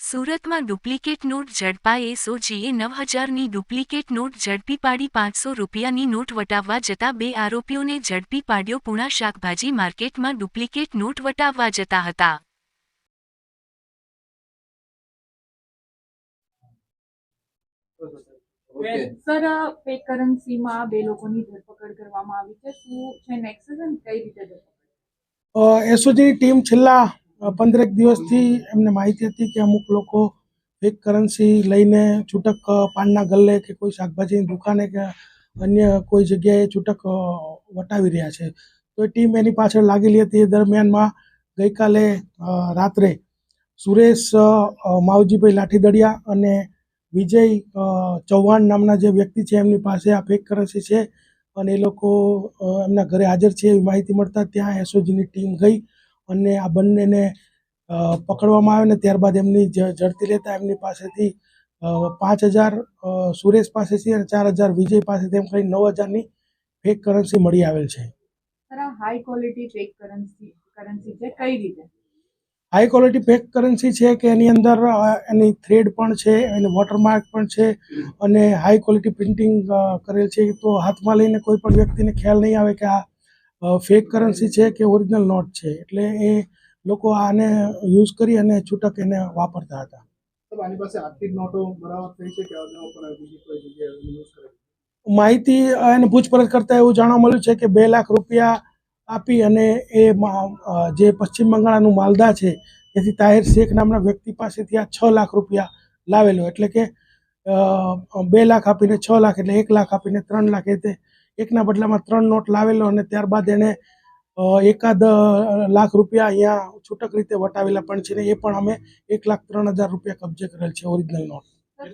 સુરતમાં duplicate not ઝડપાઈ એસઓજીએ 9,000ની duplicate not ઝડપી પાડી 500 રૂપિયાની નોટ વટાવવા જતા બે આરોપીઓને ઝડપી પાડ્યો. પુણા શાકભાજી માર્કેટમાં ડુપ્લિકેટ નોટ વટાવવા જતા હતા. સર, ફેક કરન્સીમાં બે લોકોની ધરપકડ કરવામાં આવી છે. શું છે નેક્સસ અને કઈ રીતે ધરપકડ? એસઓજીની ટીમ છેલ્લા 15 દિવસથી એમને માહિતી હતી કે અમુક લોકો ફેક કરન્સી લઈને છૂટક પાનના ગલ્લે કે કોઈ શાકભાજીની દુકાને કે અન્ય કોઈ જગ્યાએ છૂટક વટાવી રહ્યા છે. તો એ ટીમ એની પાછળ લાગેલી હતી. એ દરમિયાનમાં ગઈકાલે રાત્રે સુરેશ માવજીભાઈ લાઠીદડિયા અને વિજય ચૌહાણ નામના જે વ્યક્તિ છે એમની પાસે આ ફેક કરન્સી છે અને એ લોકો એમના ઘરે હાજર છે એવી માહિતી મળતા ત્યાં એસઓજીની ટીમ ગઈ અને આ બંનેને પકડવામાં આવે ને ત્યારબાદ એમની ઝડપી લેતા એમની પાસેથી 5,000 સુરેશ પાસેથી અને 4,000 વિજય પાસેથી એમ કરીને 9,000ની ફેક કરન્સી મળી આવેલ છે. હાઈ ક્વોલિટી ફેક કરન્સી છે, કઈ રીતે? હાઈ ક્વોલિટી ફેક કરન્સી છે કે એની અંદર એની થ્રેડ પણ છે, એની વોટરમાર્ક પણ છે અને હાઈ ક્વોલિટી પ્રિન્ટિંગ કરેલ છે. તો હાથમાં લઈને કોઈ પણ વ્યક્તિને ખ્યાલ નહીં આવે કે આ ફેક કરન્સી છે કે ઓરિજિનલ નોટ છે. એટલે એ લોકો આને યુઝ કરી અને છૂટક એને વાપરતા હતા. માહિતી એને પૂછપરછ કરતા એવું જાણવા મળ્યું છે કે 2 લાખ રૂપિયા આપી અને એ જે પશ્ચિમ બંગાળનું માલદા છે તેથી તાહિર શેખ નામના વ્યક્તિ પાસેથી આ 6 લાખ રૂપિયા લાવેલો. એટલે કે 2 લાખ આપીને 6 લાખ એટલે 1 લાખ આપીને 3 લાખ. એટલે એકના બદલામાં 3 નોટ લાવેલો અને ત્યારબાદ એને એકાદ લાખ રૂપિયા અહીંયા છૂટક રીતે વટાવેલા પણ છે ને એ પણ અમે 1,03,000 રૂપિયા કબજે કરેલ છે ઓરિજિનલ નોટ.